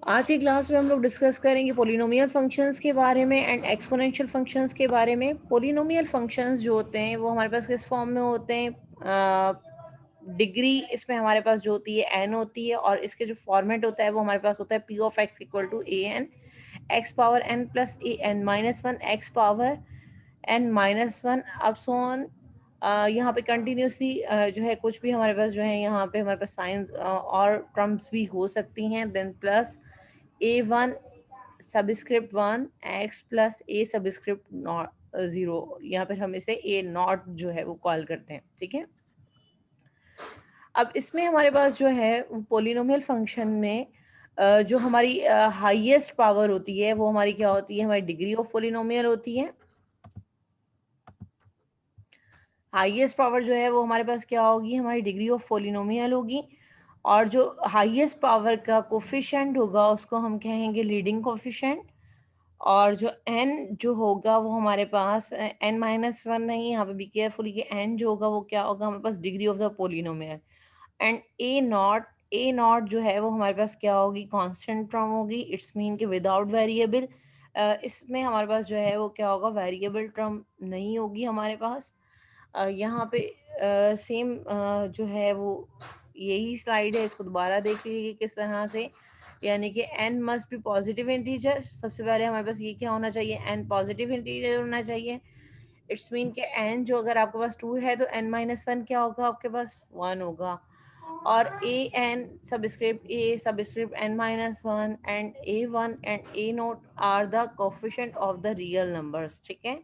आज की क्लास में हम लोग डिस्कस करेंगे पोलिनोमियल फंक्शंस के बारे में एंड एक्सपोनेंशियल फंक्शंस के बारे में। पोलिनोमियल फंक्शंस जो होते हैं वो हमारे पास किस फॉर्म में होते हैं? डिग्री इसमें हमारे पास जो होती है एन होती है, और इसके जो फॉर्मेट होता है वो हमारे पास होता है P of X equal to A N X power N plus A N minus one X power N minus one अब सो ऑन। यहाँ पे कंटिन्यूसली जो है कुछ भी हमारे पास जो है यहाँ पे हमारे पास साइंस और टर्म्स भी हो सकती हैं। Then plus A one subscript one X plus A subscript naught zero, यहाँ पर हम इसे ए नॉट जो है वो कॉल करते हैं। ठीक है, अब इसमें हमारे पास जो है पोलिनोमियल फंक्शन में जो हमारी हाईएस्ट पावर होती है वो हमारी क्या होती है? हमारी डिग्री ऑफ पोलिनोमियल होती है। हाईएस्ट पावर जो है वो हमारे पास क्या होगी? हमारी डिग्री ऑफ पोलिनोमियल होगी। और जो हाईएस्ट पावर का कोफिशिएंट होगा उसको हम कहेंगे लीडिंग कोफिशिएंट। और जो n जो होगा वो हमारे पास n माइनस वन नहीं, यहाँ पे बी केयरफुल कि n जो होगा वो क्या होगा? हमारे पास degree of the polynomial. And a naught जो है वो हमारे पास क्या होगी? कांस्टेंट टर्म होगी। इट्स मीन कि विदाउट वेरिएबल। इसमें हमारे पास जो है वो क्या होगा? वेरिएबल टर्म नहीं होगी हमारे पास। यहाँ पे सेम जो है वो यही स्लाइड है, इसको दोबारा देख लीजिए कि किस तरह से, यानी कि n must be positive integer. सबसे पहले हमारे पास ये क्या होना चाहिए? n पॉजिटिव इंटीजर होना चाहिए। इट्स मीन कि n जो अगर आपके पास 2 है तो n माइनस वन क्या होगा? आपके पास 1 होगा। और a n subscript n minus one and a one and a naught are the coefficient of the real numbers. ठीक है,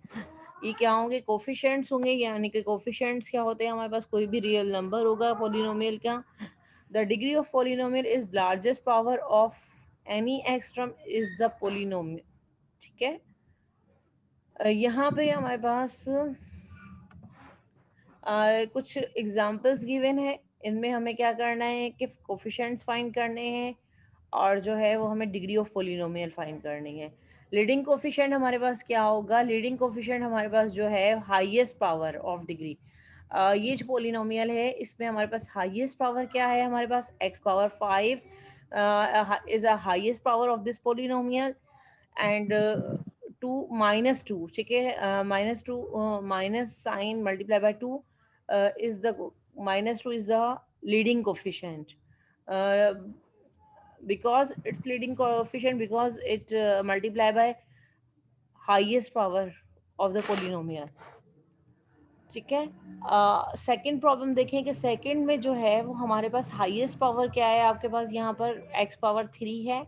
ये क्या होंगे? कोफिशिएंट्स होंगे, यानी कि कोफिशिएंट्स क्या होते हैं? हमारे पास कोई भी रियल नंबर होगा पोलिनोमियल का। The degree of polynomial is largest power of any x term is the polynomial. ठीक है, यहाँ पे हमारे पास कुछ एग्जाम्पल्स गिवन है। इनमें हमें क्या करना है कि कोफिशिएंट्स फाइंड करने हैं, और जो है वो हमें डिग्री ऑफ पोलिनोमियल फाइंड करनी है। लीडिंग कोफिशिएंट हमारे पास क्या होगा? लीडिंग कोफिशिएंट हमारे पास जो है हाईएस्ट पावर ऑफ डिग्री। ये जो पोलिनोमियल है इसमें हमारे पास हाईएस्ट पावर क्या है? हमारे पास x power five is a highest power of this polynomial. And two minus two, ठीक है, minus two minus sign multiply by two is the minus 2 is the leading coefficient, uh, because it's leading coefficient because it multiply by highest power of the polynomial. ठीक है, second problem देखें कि second में जो है वो हमारे पास highest power क्या है? आपके पास यहाँ पर x पावर 3 है,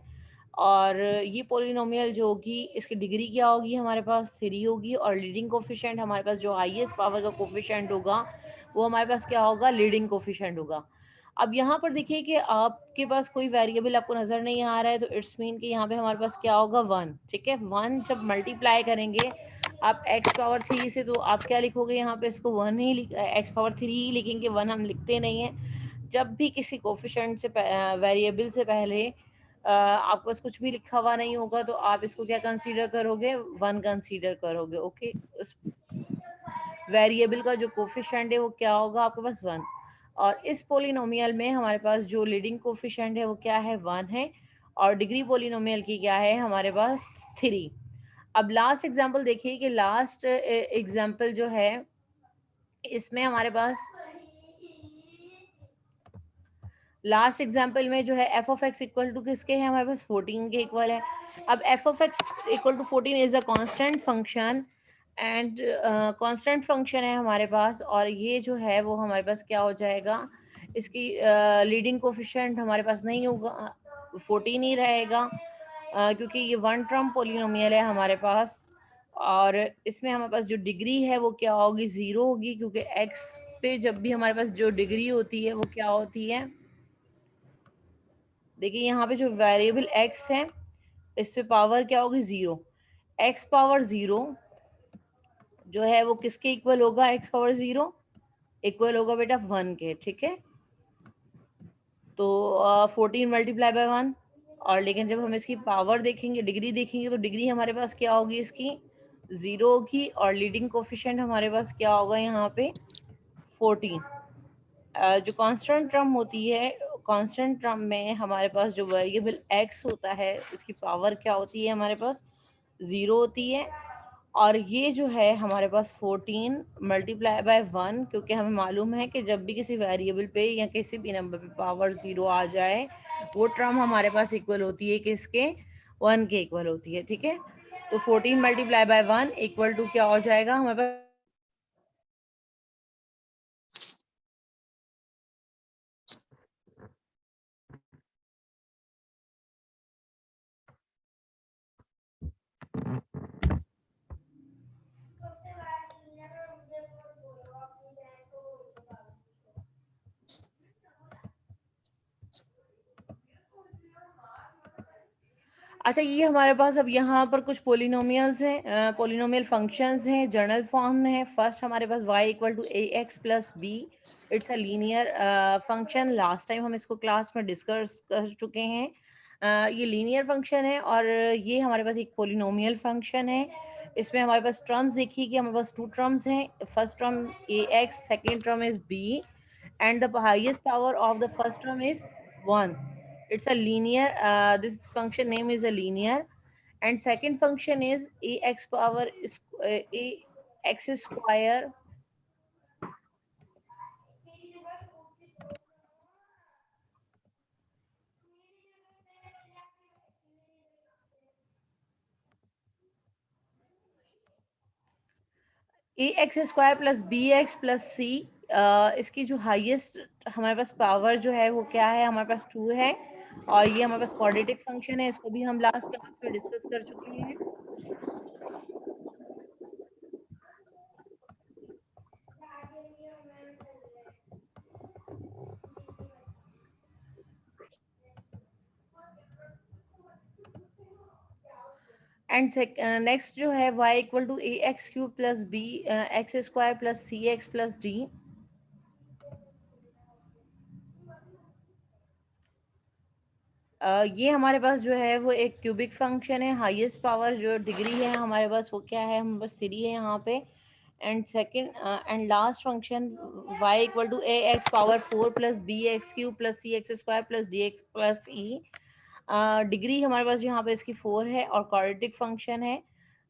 और ये पोलिनोमियल जो होगी इसकी डिग्री क्या होगी? हमारे पास 3 होगी। और लीडिंग कोफिशिएंट हमारे पास जो हाईएस्ट पावर का कोफिशिएंट होगा वो हमारे पास क्या होगा? लीडिंग कोफिशिएंट होगा। अब यहाँ पर देखिए कि आपके पास कोई वेरिएबल आपको नज़र नहीं आ रहा है, तो इट्स मीन कि यहाँ पे हमारे पास क्या होगा? 1। ठीक है, 1 जब मल्टीप्लाई करेंगे आप x पावर 3 से, तो आप क्या लिखोगे यहाँ पे? इसको 1 ही x पावर 3 ही लिखेंगे, 1 हम लिखते नहीं हैं। जब भी किसी कोफिशिएंट से वेरिएबल से पहले आपके पास कुछ भी लिखा हुआ नहीं होगा तो आप इसको क्या कंसीडर करोगे? 1 कंसीडर करोगे। ओके, उस वेरिएबल का जो कोफिशिएंट है वो क्या होगा? आपके पास 1। और इस पोलिनोमियल में हमारे पास जो लीडिंग कोफिशिएंट है वो क्या है? 1 है। और डिग्री पोलिनोमियल की क्या है? हमारे पास 3। अब लास्ट एग्जांपल देखिए कि लास्ट एग्जांपल जो है इसमें हमारे पास लास्ट एग्जांपल में जो है F of X equal to किसके है? हमारे पास 14 के इक्वल है। अब F of X equal to 14 is a constant function, and constant function है हमारे पास। और ये जो है वो हमारे पास क्या हो जाएगा? इसकी लीडिंग कोफिशिएंट हमारे पास नहीं होगा, 14 ही रहेगा, क्योंकि ये वन टर्म पोलिनोमियल है हमारे पास। और इसमें हमारे पास जो डिग्री है वो क्या होगी? 0 होगी, क्योंकि एक्स पे जब भी हमारे पास जो डिग्री होती है वो क्या होती है? देखिए यहाँ पे जो वेरिएबल x है इस पे पावर क्या होगी? 0। x पावर 0 जो है वो किसके इक्वल होगा? x पावर 0 इक्वल होगा बेटा 1 के। ठीक है, तो 14 मल्टीप्लाई बाय 1। और लेकिन जब हम इसकी पावर देखेंगे, डिग्री देखेंगे, तो डिग्री हमारे पास क्या होगी? इसकी 0 होगी। और लीडिंग कोफिशिएंट हमारे पास क्या होगा यहाँ पे? 14। जो कांस्टेंट टर्म होती है कांस्टेंट टर्म में हमारे पास जो वेरिएबल x होता है उसकी पावर क्या होती है, हमारे पास 0 होती है। और ये जो है हमारे पास 14 मल्टीप्लाई बाय 1, क्योंकि हमें मालूम है कि जब भी किसी वेरिएबल पे या किसी भी नंबर पे पावर 0 आ जाए वो टर्म हमारे पास इक्वल होती है किसके, 1 के इक्वल होती है। ठीक है, तो 14 मल्टीप्लाई बाय 1 इक्वल टू क्या हो जाएगा हमारे पास, अच्छा ये हमारे पास अब यहाँ पर कुछ पोलिनोमियल्स हैं, पोलिनोमियल फंक्शंस हैं, जनरल फॉर्म में है। फर्स्ट हमारे पास y equal to A X plus B, it's a linear function. Last time हम इसको क्लास में डिस्कस कर चुके हैं। ये लीनियर फंक्शन है और ये हमारे पास एक पोलिनोमियल फंक्शन है। इसमें हमारे पास टर्म्स देखिए कि हमारे पास 2 टर्म्स हैं। First term A X, second term is B, and the highest power of the first term is 1. It's a linear, this function name is a linear, and second function is ax power is a x square, a x square plus B x plus c. इसकी जो highest हमारे पास power जो है वो क्या है, हमारे पास 2 है। और ये हमारे पास क्वाड्रेटिक फंक्शन है, इसको भी हम लास्ट क्लास में डिस्कस कर चुके हैं। एंड नेक्स्ट जो है y equal to A X cube plus B X square plus C X plus D. ये हमारे पास जो है वो एक क्यूबिक फंक्शन है। हाईएस्ट पावर जो डिग्री है हमारे पास वो क्या है, हमारे पास 3 है यहाँ पे। And second and last function y equal to A X power 4 plus B X cube plus C X square plus D X plus E. Degree हमारे पास यहाँ पे इसकी 4 है और क्वाड्रेटिक फंक्शन है।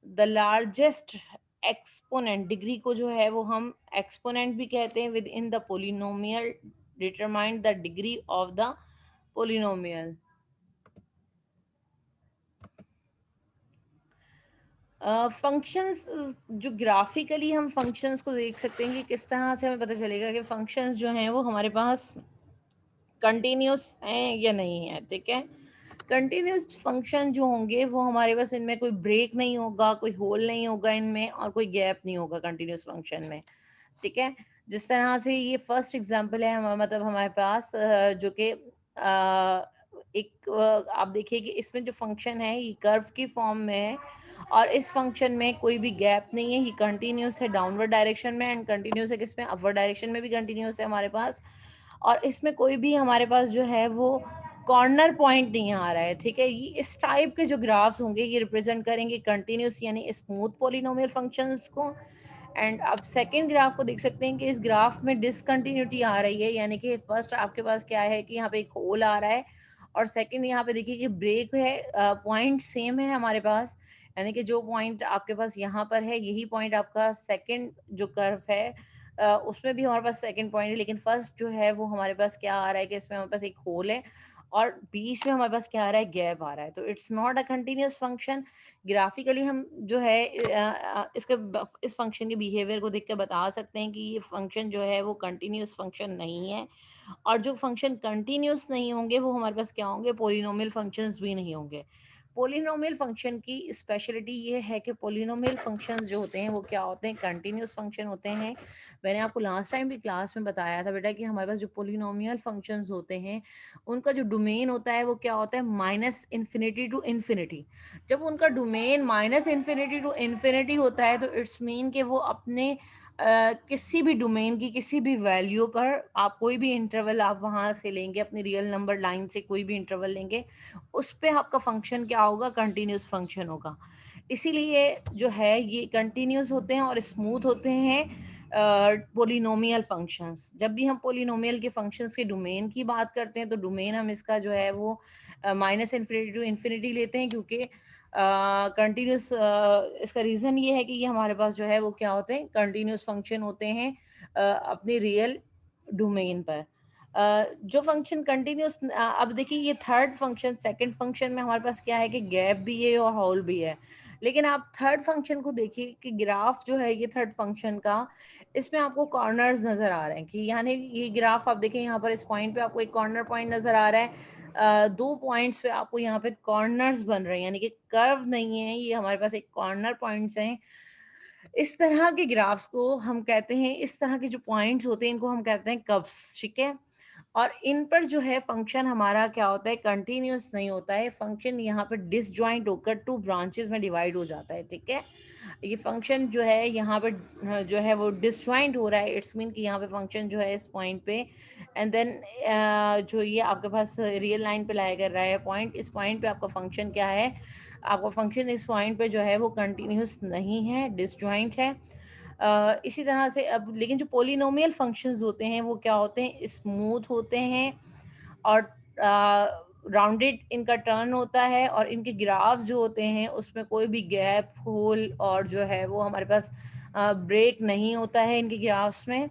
द लार्जेस्ट एक्सपोनेंट, डिग्री को जो है वो हम एक्सपोनेंट भी कहते हैं, within the polynomial determine the degree of the polynomial. Functions जो ग्राफिकली हम फंक्शंस को देख सकते हैं कि किस तरह से हमें पता चलेगा कि फंक्शंस जो हैं वो हमारे पास कंटिन्यूस हैं या नहीं है। ठीक है, कंटिन्यूस फंक्शन जो होंगे वो हमारे पास, इनमें कोई ब्रेक नहीं होगा, कोई होल नहीं होगा इनमें, और कोई गैप नहीं होगा कंटिन्यूस फंक्शन में। ठीक है, जिस तरह से ये फर्स्ट एग्जांपल है मतलब हमारे पास जो कि एक आप देखिए कि इसमें जो फंक्शन है ये कर्व की फॉर्म में है और इस फंक्शन में कोई भी गैप नहीं है। ये कंटिन्यूस है डाउनवर्ड डायरेक्शन में एंड कंटिन्यूस है किसमें, अपवर्ड डायरेक्शन में भी कंटिन्यूस है हमारे पास। और इसमें कोई भी हमारे पास जो है वो कॉर्नर पॉइंट नहीं आ रहा है। ठीक है, ये इस टाइप के जो ग्राफ्स होंगे ये रिप्रेजेंट करेंगे कंटिन्यूस यानी स्मूथ पॉलिनोमियल फंक्शंस को। एंड आप सेकेंड ग्राफ को देख सकते हैं कि इस ग्राफ में डिसकंटिन्यूटी आ रही है, यानी कि फर्स्ट आपके पास क्या है कि यहाँ पे एक होल आ रहा है और सेकंड यहाँ पे देखिए कि ब्रेक है। पॉइंट सेम है हमारे पास, यानी कि जो पॉइंट आपके पास यहाँ पर है यही पॉइंट आपका सेकंड जो कर्व है उसमें भी हमारे पास सेकंड पॉइंट है, लेकिन फर्स्ट जो है वो हमारे पास क्या आ रहा है कि इसमें हमारे पास एक होल है और बीच में हमारे पास क्या आ रहा है, गैप आ रहा है। तो it's not a continuous function. Graphically हम जो है इसके इस फंक्शन के बिहेवियर को देख कर बता सकते हैं कि ये फंक्शन जो है वो कंटिन्यूअस फंक्शन नहीं है। और जो फंक्शन कंटिन्यूअस नहीं होंगे वो हमारे पास क्या होंगे, पोलिनोमियल फंक्शंस भी नहीं होंगे। पोलिनोमियल फंक्शन की स्पेशलिटी ये है कि पोलिनोमियल फंक्शंस जो होते हैं वो क्या होते हैं, कंटिन्यूअस फंक्शन होते हैं। मैंने आपको लास्ट टाइम भी क्लास में बताया था बेटा कि हमारे पास जो पोलिनोमियल फंक्शंस होते हैं उनका जो डोमेन होता है वो क्या होता है, माइनस इन्फिनिटी टू इन्फिनिटी। जब उनका domain minus infinity to infinity होता है तो इट्स मीन कि वो अपने किसी भी डोमेन की किसी भी वैल्यू पर आप कोई भी इंटरवल आप वहाँ से लेंगे, अपनी रियल नंबर लाइन से कोई भी इंटरवल लेंगे, उस पे आपका फंक्शन क्या होगा, कंटिन्यूस फंक्शन होगा। इसीलिए जो है ये कंटिन्यूस होते हैं और स्मूथ होते हैं। Polynomial functions. जब भी हम पोलिनोमियल के फंक्शंस के डोमेन की बात करते हैं तो डोमेन हम इसका जो है वो माइनस इन्फिनिटी टू इन्फिनिटी लेते हैं, क्योंकि कंटिन्यूस इसका रीज़न ये है कि ये हमारे पास जो है वो क्या होते हैं, कंटिन्यूस फंक्शन होते हैं अपने रियल डोमेन पर। जो फंक्शन कंटिन्यूस, अब देखिए ये थर्ड फंक्शन, सेकंड फंक्शन में हमारे पास क्या है कि गैप भी है और होल भी है। लेकिन आप थर्ड फंक्शन को देखिए कि ग्राफ जो है ये थर्ड फंक्शन का, इसमें आपको कॉर्नर्स नज़र आ रहे हैं कि यानी ये ग्राफ आप देखें यहाँ पर इस पॉइंट पे आपको एक कॉर्नर पॉइंट नज़र आ रहा है। दो पॉइंट्स पे आपको यहाँ पे कॉर्नर्स बन रहे हैं, यानी कि कर्व नहीं है, ये हमारे पास एक कॉर्नर पॉइंट्स हैं। इस तरह के ग्राफ्स को हम कहते हैं, इस तरह के जो पॉइंट्स होते हैं इनको हम कहते हैं कर्व्स, ठीक है। और इन पर जो है फंक्शन हमारा क्या होता है, कंटिन्यूअस नहीं होता है, फंक्शन यहाँ पर डिसजॉइंट होकर टू ब्रांचेस में डिवाइड हो जाता है, ठीक है। ये फंक्शन जो है यहाँ पर जो है वो डिसजॉइंट हो रहा है, इट्स मीन कि यहाँ पे फंक्शन जो है इस पॉइंट पे, एंड देन जो ये आपके पास रियल लाइन पे लाया कर रहा है पॉइंट, इस पॉइंट पे आपका फंक्शन क्या है, आपका फंक्शन इस पॉइंट पे जो है वो कंटिन्यूस नहीं है, डिसजॉइंट है। इसी तरह से अब लेकिन जो पोलिनोमियल फंक्शंस होते हैं वो क्या होते हैं, स्मूथ होते हैं और राउंडेड इनका टर्न होता है, और इनके ग्राफ्स जो होते हैं उसमें कोई भी गैप, होल और जो है वो हमारे पास ब्रेक नहीं होता है इनके ग्राफ्स में।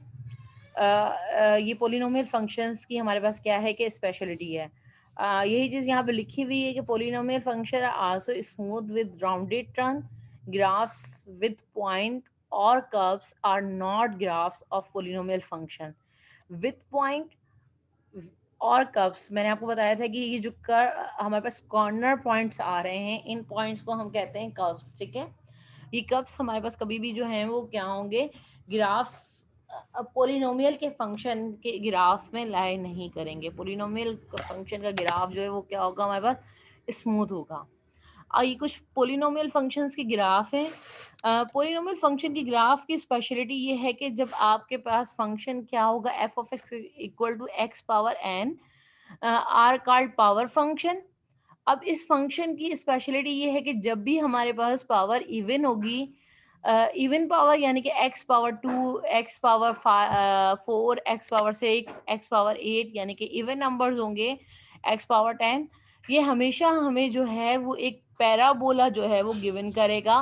ये पोलिनोमियल फंक्शंस की हमारे पास क्या है कि स्पेशलिटी है। यही चीज़ यहाँ पे लिखी हुई है कि polynomial function are also smooth with rounded turn, graphs with point or curves are not graphs of polynomial function with point or curves. मैंने आपको बताया था कि ये जो हमारे पास कॉर्नर पॉइंट्स आ रहे हैं, इन पॉइंट्स को हम कहते हैं कर्व्स, ठीक है। ये कर्व्स हमारे पास कभी भी जो हैं वो क्या होंगे, ग्राफ्स पोलिनोमियल के फंक्शन के ग्राफ में लाए नहीं करेंगे। पोलिनोमियल फंक्शन का ग्राफ जो है वो क्या होगा, हमारे पास स्मूथ होगा। और ये कुछ पोलिनोमियल फंक्शंस के ग्राफ हैं। पोलिनोमियल फंक्शन की ग्राफ की स्पेशलिटी ये है कि जब आपके पास फंक्शन क्या होगा, F of X equal to X power N are called power function. अब इस फंक्शन की स्पेशलिटी ये है कि जब भी हमारे पास पावर इवन होगी, इवन पावर यानी कि x power 2, x power 4, x power 6, x power 8, यानी कि इवन नंबर्स होंगे, एक्स पावर 10, ये हमेशा हमें जो है वो एक पैराबोला जो है वो गिवन करेगा।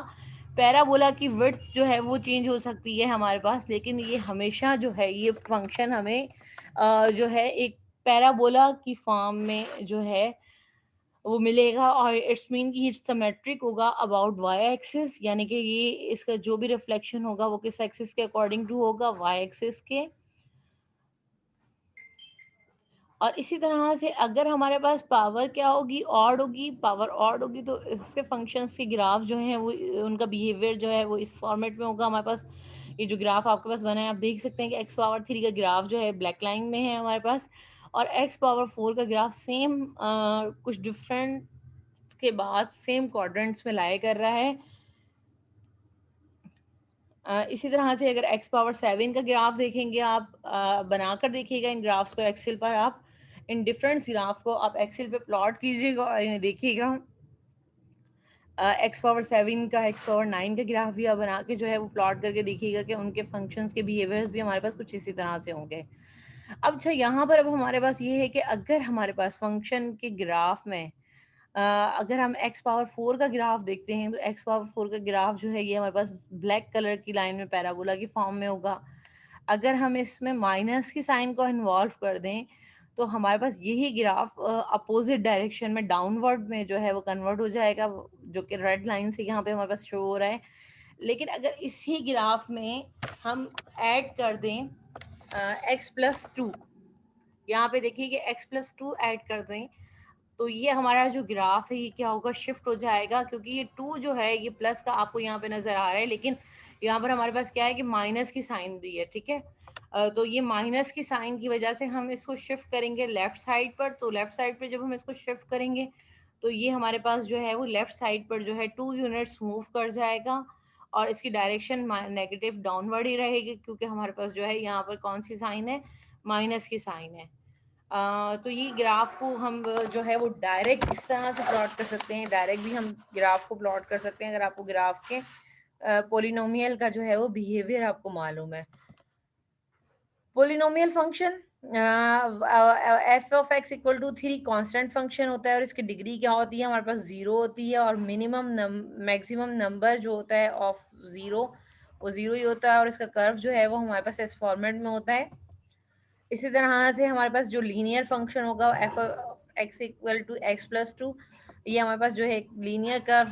पैराबोला की विड्थ जो है वो चेंज हो सकती है हमारे पास, लेकिन ये हमेशा जो है ये फंक्शन हमें जो है एक पैराबोला की फॉर्म में जो है वो मिलेगा, और इट्स मीन कि इट्स सिमेट्रिक होगा अबाउट वाई एक्सिस, यानी कि ये इसका जो भी रिफ्लेक्शन होगा वो किस एक्सिस के अकॉर्डिंग टू होगा, वाई एक्सिस के। और इसी तरह से अगर हमारे पास पावर क्या होगी, ऑड होगी, पावर ऑड होगी, तो इसके फंक्शंस के ग्राफ जो हैं वो उनका बिहेवियर जो है वो इस फॉर्मेट में होगा हमारे पास। ये जो ग्राफ आपके पास बना है आप देख सकते हैं कि एक्स पावर 3 का ग्राफ जो है ब्लैक लाइन में है हमारे पास, और एक्स पावर 4 का ग्राफ सेम कुछ डिफरेंट के बाद सेम क्वाड्रेंट्स में लाया कर रहा है। इसी तरह से अगर एक्स पावर 7 का ग्राफ देखेंगे आप, बनाकर देखिएगा इन ग्राफ्स को एक्सेल पर, आप इन डिफरेंट ग्राफ को आप एक्सेल पे प्लॉट कीजिएगा और इन्हें देखिएगा। एक्स पावर 7 का, एक्स पावर 9 का ग्राफ भी आप बना के जो है वो प्लॉट करके देखिएगा कि उनके फंक्शंस के बिहेवियर्स भी हमारे पास कुछ इसी तरह से होंगे। अब अच्छा यहाँ पर अब हमारे पास ये है कि अगर हमारे पास फंक्शन के ग्राफ में अगर हम एक्स पावर 4 का ग्राफ देखते हैं तो एक्स पावर 4 का ग्राफ जो है ये हमारे पास ब्लैक कलर की लाइन में पैराबोला की फॉर्म में होगा। अगर हम इसमें माइनस की साइन को इन्वॉल्व कर दें तो हमारे पास यही ग्राफ अपोजिट डायरेक्शन में डाउनवर्ड में जो है वो कन्वर्ट हो जाएगा, जो कि रेड लाइन से यहाँ पे हमारे पास शो हो रहा है। लेकिन अगर इसी ग्राफ में हम ऐड कर दें x+2, यहाँ पे देखिए कि x+2 ऐड कर दें तो ये हमारा जो ग्राफ है ये क्या होगा, शिफ्ट हो जाएगा, क्योंकि ये 2 जो है ये प्लस का आपको यहाँ पे नजर आ रहा है, लेकिन यहाँ पर हमारे पास क्या है कि माइनस की साइन दी है, ठीक है। तो ये माइनस की साइन की वजह से हम इसको शिफ्ट करेंगे लेफ्ट साइड पर, तो लेफ्ट साइड पर जब हम इसको शिफ्ट करेंगे तो ये हमारे पास जो है वो लेफ्ट साइड पर जो है 2 यूनिट्स मूव कर जाएगा, और इसकी डायरेक्शन नेगेटिव डाउनवर्ड ही रहेगी, क्योंकि हमारे पास जो है यहाँ पर कौन सी साइन है, माइनस की साइन है। तो ये ग्राफ को हम जो है वो डायरेक्ट इस तरह से प्लॉट कर सकते हैं, डायरेक्ट भी हम ग्राफ को प्लॉट कर सकते हैं अगर आपको ग्राफ के पोलिनोमियल का जो है वो बिहेवियर आपको मालूम है। Polynomial function F of X equal to 3 constant function होता है और इसकी डिग्री क्या होती है, हमारे पास 0 होती है, और मिनिमम मैक्सिमम नंबर जो होता है ऑफ 0 वो 0 ही होता है, और इसका कर्व जो है वो हमारे पास इस फॉर्मेट में होता है। इसी तरह से हमारे पास जो लीनियर फंक्शन होगा F of X equal to X plus two, ये हमारे पास जो है लीनियर कर्व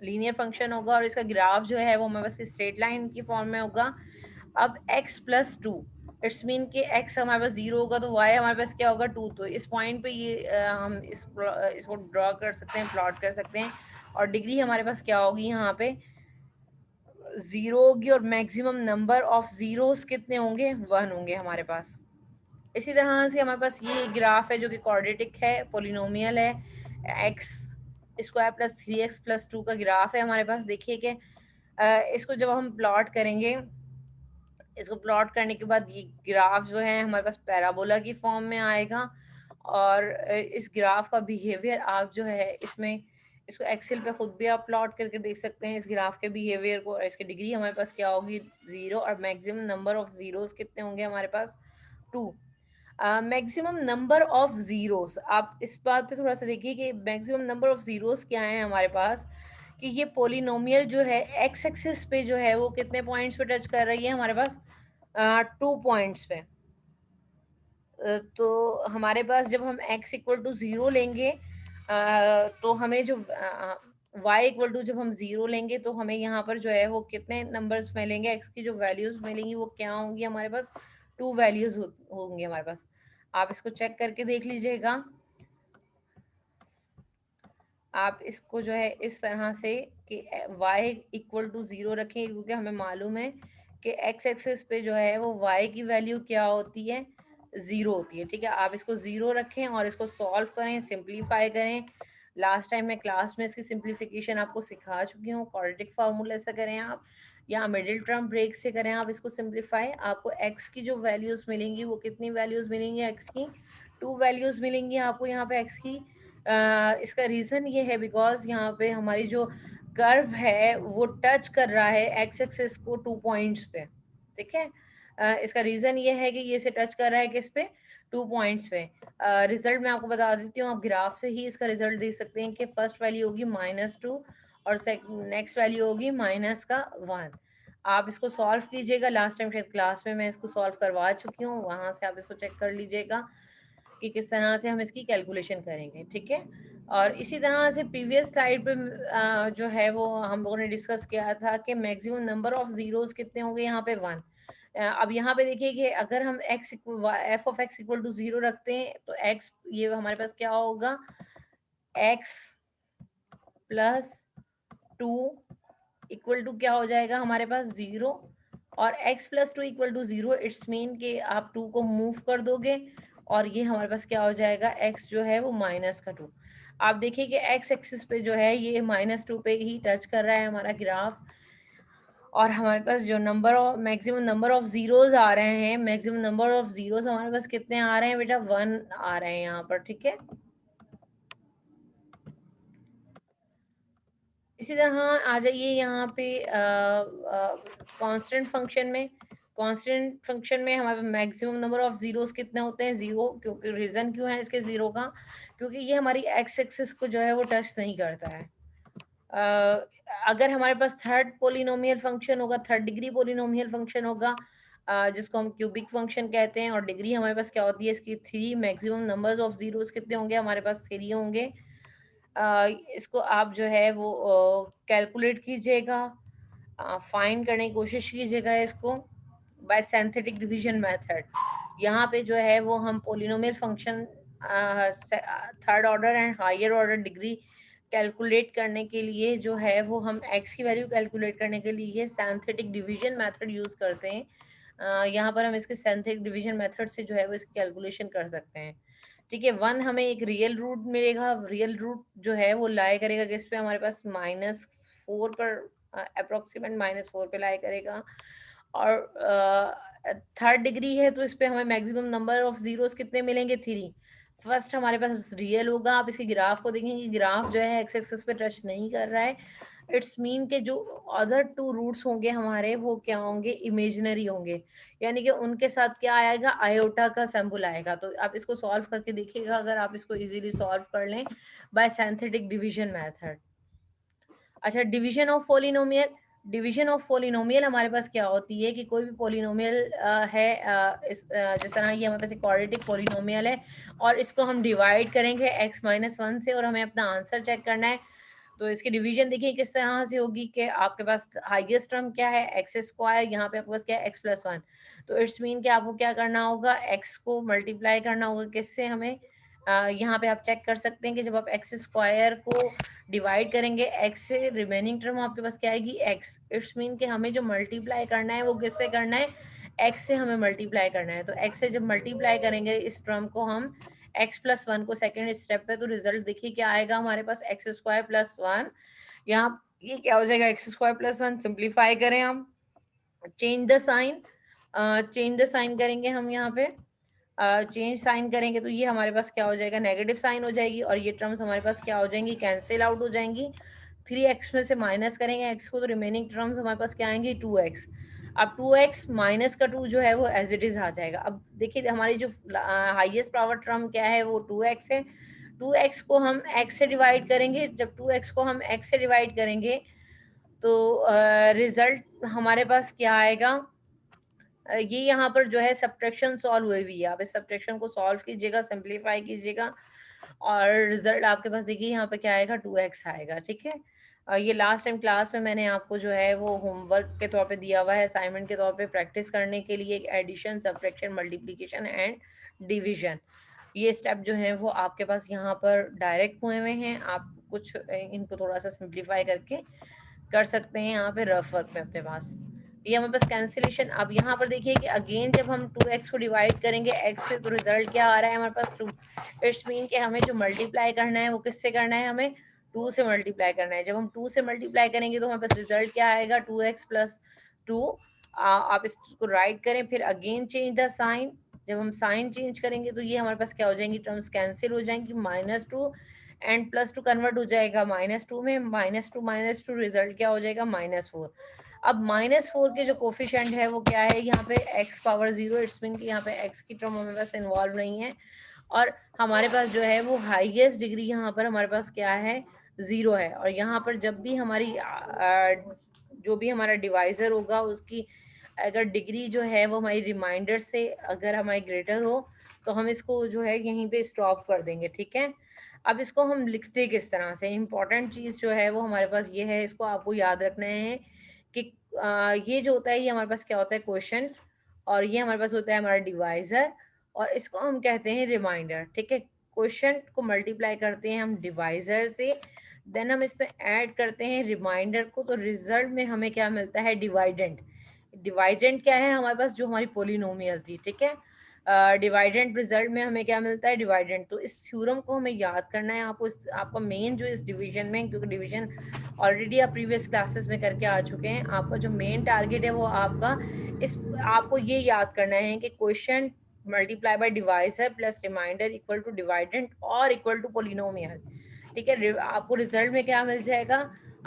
लीनियर फंक्शन होगा, और इसका ग्राफ जो है वो हमारे पास स्ट्रेट लाइन की फॉर्म में होगा। अब x plus two, it's mean कि x हमारे पास 0 होगा तो y हमारे पास क्या होगा 2, तो इस पॉइंट पे ये हम इसको ड्रॉ कर सकते हैं, प्लॉट कर सकते हैं, और डिग्री हमारे पास क्या होगी यहाँ पे 0 होगी, और मैक्सिमम नंबर ऑफ जीरोस कितने होंगे 1 होंगे हमारे पास। इसी तरह से हमारे पास ये ग्राफ है जो कि क्वाड्रेटिक है, पोलिनोमियल है, x square plus 3x plus 2 का ग्राफ है हमारे पास। देखिए कि इसको जब हम प्लॉट करेंगे, इसको प्लॉट करने के बाद ये ग्राफ जो है हमारे पास पैराबोला की फॉर्म में आएगा, और इस ग्राफ का बिहेवियर आप जो है इसमें इसको एक्सेल पे खुद भी आप प्लॉट करके देख सकते हैं इस ग्राफ के बिहेवियर को, और इसकी डिग्री हमारे पास क्या होगी 0, और मैक्सिमम नंबर ऑफ जीरोस कितने होंगे हमारे पास 2। मैक्सिमम नंबर ऑफ जीरोस, आप इस बात पे थोड़ा सा देखिए कि मैक्सिमम नंबर ऑफ जीरोस क्या है हमारे पास, कि ये पोलिनोमियल जो है एक्स एक्सिस पे जो है वो कितने पॉइंट्स पे टच कर रही है हमारे पास 2 पॉइंट्स पे। तो हमारे पास जब हम x इक्वल टू 0 लेंगे तो हमें जो y इक्वल टू जब हम 0 लेंगे तो हमें यहाँ पर जो है वो कितने नंबर्स मिलेंगे, x की जो वैल्यूज मिलेंगी वो क्या होंगी हमारे पास 2 वैल्यूज होंगी हमारे पास। आप इसको चेक करके देख लीजिएगा, आप इसको जो है इस तरह से कि y इक्वल टू 0 रखें, क्योंकि हमें मालूम है कि x एक्सिस पे जो है वो y की वैल्यू क्या होती है 0 होती है। ठीक है, आप इसको 0 रखें और इसको सॉल्व करें, सिंप्लीफाई करें। लास्ट टाइम मैं क्लास में इसकी सिंप्लीफिकेशन आपको सिखा चुकी हूँ, क्वाड्रेटिक फार्मूले से करें आप या मिडिल टर्म ब्रेक से करें आप इसको सिंप्लीफाई, आपको x की जो वैल्यूज मिलेंगी वो कितनी वैल्यूज मिलेंगी, x की 2 वैल्यूज मिलेंगी आपको यहाँ पे x की। इसका रीज़न ये है बिकॉज यहाँ पे हमारी जो कर्व है वो टच कर रहा है एक्स एक्सिस को 2 पॉइंट्स पे। ठीक है, इसका रीज़न ये है कि ये से टच कर रहा है किस पे 2 पॉइंट्स पे। रिजल्ट मैं आपको बता देती हूँ, आप ग्राफ से ही इसका रिजल्ट देख सकते हैं कि फर्स्ट वैल्यू होगी -2 और नेक्स्ट वैल्यू होगी -1। आप इसको सॉल्व कीजिएगा, लास्ट टाइम शायद क्लास में मैं इसको सॉल्व करवा चुकी हूँ, वहाँ से आप इसको चेक कर लीजिएगा कि किस तरह से हम इसकी कैलकुलेशन करेंगे। ठीक है, और इसी तरह से प्रीवियस स्लाइड पे जो है वो हम लोगों ने डिस्कस किया था कि मैक्सिमम नंबर ऑफ जीरोस कितने होंगे यहाँ पे 1। अब यहाँ पे देखिए कि अगर हम F of X equal to 0 रखते हैं तो एक्स ये हमारे पास क्या होगा एक्स प्लस 2 इक्वल टू क्या हो जाएगा हमारे पास 0, और x plus 2 equal to 0, it's mean कि आप 2 को मूव कर दोगे और ये हमारे पास क्या हो जाएगा x जो है वो -2। आप देखिए कि x एक्सिस पे जो है ये -2 पे ही टच कर रहा है हमारा ग्राफ, और हमारे पास जो number of maximum number of zeros आ रहे हैं, मैक्सिमम नंबर ऑफ जीरोस हमारे पास कितने आ रहे हैं बेटा 1 आ रहे हैं यहाँ पर। ठीक है, इसी तरह आ जाइए यहाँ पे कांस्टेंट फंक्शन में। कांस्टेंट फंक्शन में हमारे मैक्सिमम नंबर ऑफ जीरोस कितने होते हैं 0, क्योंकि रीज़न क्यों है इसके 0 का, क्योंकि ये हमारी एक्स एक्सिस को जो है वो टच नहीं करता है। अगर हमारे पास थर्ड पोलिनोमियल फंक्शन होगा, थर्ड डिग्री पोलिनोमियल फंक्शन होगा जिसको हम क्यूबिक फंक्शन कहते हैं, और डिग्री हमारे पास क्या होती है इसकी 3, मैक्सिमम नंबर्स ऑफ जीरोस कितने होंगे हमारे पास 3 होंगे। इसको आप जो है वो कैलकुलेट कीजिएगा, फाइंड करने की कोशिश कीजिएगा इसको बाय सिंथेटिक डिवीजन मेथड। यहाँ पे जो है वो हम polynomial function third order and higher order degree calculate करने के लिए जो है वो हम x की वैल्यू कैलकुलेट करने के लिए सिंथेटिक डिवीजन मेथड यूज़ करते हैं। यहाँ पर हम इसके सिंथेटिक डिवीजन मेथड से जो है वो इसकी कैलकुलेशन कर सकते हैं। ठीक है, 1 हमें एक रियल रूट मिलेगा, रियल रूट जो है वो लाई करेगा किस पे हमारे पास -4 पर, अप्रोक्सीमेट -4 पे लाई करेगा, और थर्ड डिग्री है तो इस पे हमें मैक्सिमम नंबर ऑफ जीरोस कितने मिलेंगे 3। फर्स्ट हमारे पास रियल होगा, आप इसके ग्राफ को देखेंगे, ग्राफ जो है एक्स एक्सिस पे टच नहीं कर रहा है, इट्स मीन के जो अदर टू रूट्स होंगे हमारे वो क्या होंगे, इमेजिनरी होंगे, यानी कि उनके साथ क्या आएगा, आयोटा का सिंबल आएगा। तो आप इसको सॉल्व करके देखिएगा, अगर आप इसको इजीली सॉल्व कर लें बाय सिंथेटिक डिवीजन मेथड। अच्छा, division of polynomial, division of polynomial हमारे पास क्या होती है कि कोई भी पोलिनोमियल है, जिस तरह ये हमारे पास एक क्वाड्रेटिक पोलिनोमियल है और इसको हम डिवाइड करेंगे x-1 से और हमें अपना आंसर चेक करना है। तो इसकी डिवीजन देखिए किस तरह से होगी कि आपके पास हाईएस्ट टर्म क्या है, एक्स स्क्वायर, यहाँ पे आपके पास क्या है, x+1। तो इट्स मीन कि आपको क्या करना होगा, x को मल्टीप्लाई करना होगा किससे, हमें यहाँ पे आप चेक कर सकते हैं कि जब आप एक्स स्क्वायर को डिवाइड करेंगे x से, रिमेनिंग टर्म आपके पास क्या आएगी, x। इट्स मीन कि हमें जो मल्टीप्लाई करना है वो किससे करना है, x से हमें मल्टीप्लाई करना है। तो x से जब मल्टीप्लाई करेंगे इस टर्म को हम x+1 को सेकेंड स्टेप पे, तो रिजल्ट देखिए क्या आएगा हमारे पास, x² + 1। यहाँ ये क्या हो जाएगा, x² + 1। सिंप्लीफाई करें हम, change the sign, change the sign करेंगे हम यहाँ पे, चेंज साइन करेंगे तो ये हमारे पास क्या हो जाएगा, नेगेटिव साइन हो जाएगी और ये टर्म्स हमारे पास क्या हो जाएंगी, कैंसिल आउट हो जाएंगी। 3x में से माइनस करेंगे x को तो रिमेनिंग टर्म्स हमारे पास क्या आएंगी, 2x। अब 2x माइनस का 2 जो है वो एज इट इज आ जाएगा। अब देखिए हमारी जो हाईएस्ट पावर टर्म क्या है वो 2x है। 2x को हम x से डिवाइड करेंगे, जब 2x को हम x से डिवाइड करेंगे तो रिजल्ट हमारे पास क्या आएगा, ये यहाँ पर जो है सब्ट्रैक्शन सॉल्व हुई हुई है, आप इस सब्ट्रैक्शन को सॉल्व कीजिएगा, सिंप्लीफाई कीजिएगा और रिजल्ट आपके पास देखिए यहाँ पे क्या आएगा, 2x आएगा। ठीक है, ये लास्ट टाइम क्लास में मैंने आपको जो है वो होमवर्क के तौर पे दिया हुआ है, असाइनमेंट के तौर पे प्रैक्टिस करने के लिए, addition, subtraction, multiplication and division, ये स्टेप जो है वो आपके पास यहाँ पर डायरेक्ट हुए हुए हैं। आप कुछ इनको थोड़ा सा सिंप्लीफाई करके कर सकते हैं यहाँ पे रफ वर्क में अपने पास। ये हमारे पास कैंसिलेशन। अब यहाँ पर देखिए कि अगेन जब हम 2x को डिवाइड करेंगे x से तो रिजल्ट क्या आ रहा है हमारे पास, 2। इट्स मीन कि हमें जो मल्टीप्लाई करना है वो किससे करना है, हमें 2 से मल्टीप्लाई करना है। जब हम 2 से मल्टीप्लाई करेंगे तो हमारे पास रिजल्ट क्या आएगा, 2x+2। आप इसको राइट करें, फिर अगेन चेंज द साइन। जब हम साइन चेंज करेंगे तो ये हमारे पास क्या हो जाएंगी, टर्म्स कैंसिल हो जाएंगी, -2 एंड +2 कन्वर्ट हो जाएगा -2 में, -2 रिजल्ट क्या हो जाएगा, -4। अब -4 के जो कोफिशिएंट है वो क्या है, यहाँ पे x⁻0, इट्स मीन कि यहाँ पे x की टर्म हमारे पास इन्वॉल्व नहीं है और हमारे पास जो है वो हाईएस्ट डिग्री यहाँ पर हमारे पास क्या है, 0 है। और यहाँ पर जब भी हमारी जो भी हमारा डिवाइजर होगा उसकी अगर डिग्री जो है वो हमारी रिमाइंडर से अगर हमारी ग्रेटर हो तो हम इसको जो है यहीं पे स्टॉप कर देंगे। ठीक है, अब इसको हम लिखते किस तरह से, इम्पॉर्टेंट चीज़ जो है वो हमारे पास ये है, इसको आपको याद रखना है कि ये जो होता है ये हमारे पास क्या होता है, क्वेश्चन, और ये हमारे पास होता है हमारा डिवाइजर और इसको हम कहते हैं रिमाइंडर। ठीक है, क्वेश्चन को मल्टीप्लाई करते हैं हम डिवाइजर से, देन हम इस पे ऐड करते हैं रिमाइंडर को, तो रिजल्ट में हमें क्या मिलता है, डिवाइडेंट। डिवाइडेंट क्या है हमारे पास, जो हमारी पोलिनोमियल थी। ठीक है, डिवाइडेंट रिजल्ट में हमें क्या मिलता है, डिवाइडेंट। तो इस थ्योरम को हमें याद करना है आपको, आपका मेन जो इस डिवीजन में, क्योंकि डिवीजन ऑलरेडी आप प्रीवियस क्लासेस में करके आ चुके हैं, आपका जो मेन टारगेट है वो आपका इस, आपको ये याद करना है कि question multiply by divisor plus remainder equal to dividend और इक्वल टू पोलिनोमियल। ठीक है, आपको रिजल्ट में क्या मिल जाएगा,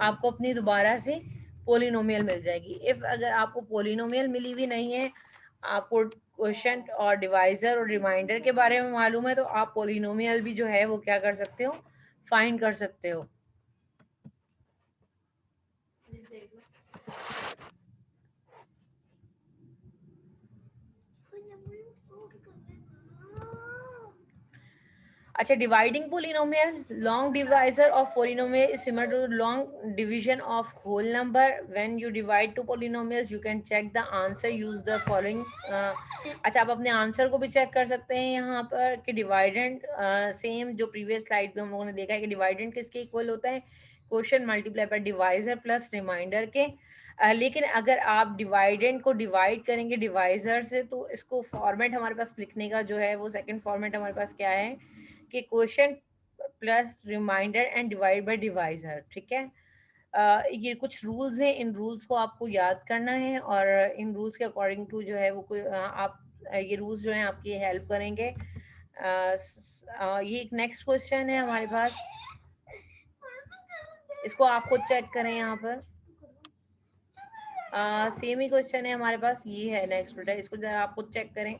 आपको अपनी दोबारा से पोलिनोमियल मिल जाएगी। इफ अगर आपको पोलिनोमियल मिली हुई नहीं है, आपको क्वेश्चन और डिवाइजर और रिमाइंडर के बारे में मालूम है, तो आप पोलिनोमियल भी जो है वो क्या कर सकते हो, फाइंड कर सकते हो। अच्छा, dividing polynomial, long divisor of polynomial is similar to long division of whole number. When you divide two polynomials you can check the answer, use the following. अच्छा, आप अपने आंसर को भी चेक कर सकते हैं यहाँ पर कि डिवाइडेंट, सेम जो प्रीवियस स्लाइड में हम लोगों ने देखा है कि डिवाइडेंट किसके इक्वल होता है, question multiply by divisor plus remainder के। लेकिन अगर आप डिवाइडेंट को डिवाइड करेंगे डिवाइजर से तो इसको फॉर्मेट हमारे पास लिखने का जो है वो सेकंड फॉर्मेट हमारे पास क्या है कि question plus remainder and divide by divisor. ठीक है, ये कुछ रूल्स हैं, इन रूल्स को आपको याद करना है और इन रूल्स के अकॉर्डिंग टू जो है वो कोई आप ये रूल्स जो हैं आपकी हेल्प करेंगे। ये एक नेक्स्ट क्वेश्चन है हमारे पास, इसको आप खुद चेक करें यहाँ पर। सेम ही क्वेश्चन है हमारे पास, ये है नेक्स्ट बेटा, इसको जरा आप खुद चेक करें।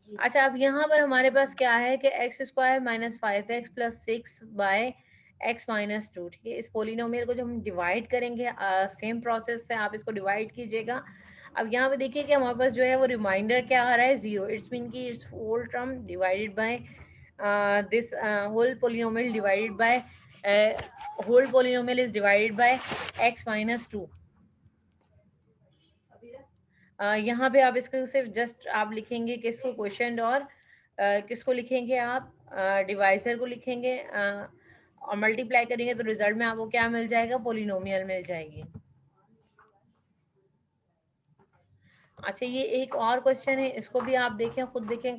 अच्छा, अब यहाँ पर हमारे पास क्या है कि X square minus 5x plus 6 by X minus 2, ठीक है। इस पोलिनोमियल को जब हम डिवाइड करेंगे, सेम प्रोसेस से आप इसको डिवाइड कीजिएगा। अब यहाँ पे देखिए कि हमारे पास जो है वो रिमाइंडर क्या आ रहा है, 0। इट्स मीन की it's whole term divided by this whole polynomial divided by whole polynomial is divided by X minus 2। यहाँ पे आप इसको सिर्फ जस्ट आप लिखेंगे किसको, क्वेश्चन, और किसको लिखेंगे आप, डिवाइजर को लिखेंगे, और मल्टीप्लाई करेंगे तो रिजल्ट में आपको क्या मिल जाएगा, पोलिनोमियल मिल जाएगी। अच्छा, ये एक और क्वेश्चन है, इसको भी आप देखें, खुद देखें।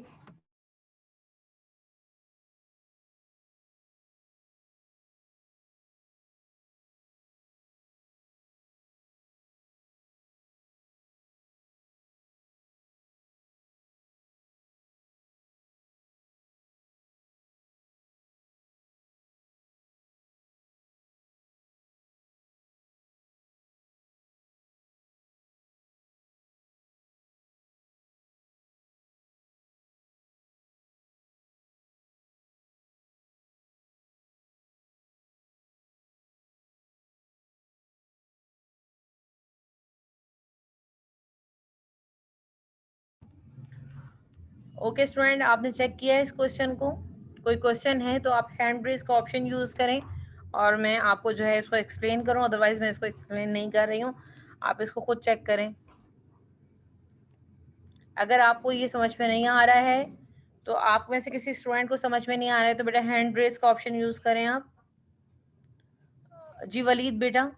ओके स्टूडेंट, आपने चेक किया है इस क्वेश्चन को? कोई क्वेश्चन है तो आप हैंड रेज का ऑप्शन यूज करें और मैं आपको जो है इसको एक्सप्लेन करूं, अदरवाइज मैं इसको एक्सप्लेन नहीं कर रही हूँ, आप इसको खुद चेक करें। अगर आपको ये समझ में नहीं आ रहा है, तो आप में से किसी स्टूडेंट को समझ में नहीं आ रहा है, तो बेटा हैंड रेज का ऑप्शन यूज करें आप। जी वलीद बेटा,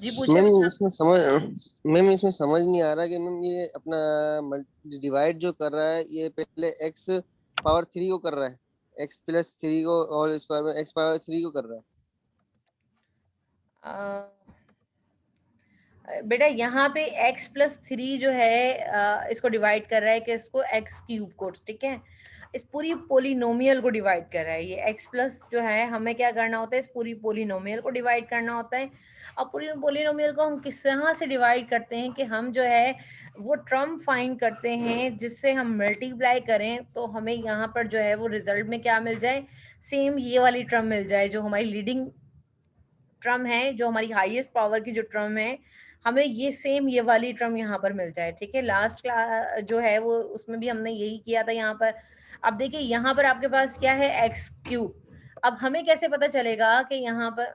जी पूछे मैम बेटा। इसमें समझ मैम इसमें समझ नहीं आ रहा कि मैम ये अपना डिवाइड जो कर रहा है ये पहले एक्स पावर 3 को कर रहा है, एक्स प्लस 3 को और स्क्वायर में एक्स पावर 3 को कर रहा है। बेटा यहाँ पे x प्लस 3 जो है इसको डिवाइड कर रहा है कि इसको x क्यूब को, ठीक है, इस पूरी पोलिनोमियल को डिवाइड कर रहा है। ये x प्लस जो है हमें क्या करना होता है, इस पूरी पोलिनोमियल को डिवाइड करना होता है। अब पूरी पोलिनोमियल को हम किस तरह से डिवाइड करते हैं कि हम जो है वो टर्म फाइंड करते हैं जिससे हम मल्टीप्लाई करें तो हमें यहाँ पर जो है वो रिजल्ट में क्या मिल जाए, सेम ये वाली टर्म मिल जाए जो हमारी लीडिंग टर्म है, जो हमारी हाईएस्ट पावर की जो टर्म है, हमें ये सेम ये वाली टर्म यहाँ पर मिल जाए, ठीक है। लास्ट क्लास जो है वो उसमें भी हमने यही किया था यहाँ पर। अब देखिए यहाँ पर आपके पास क्या है, एक्स क्यूब। अब हमें कैसे पता चलेगा कि यहाँ पर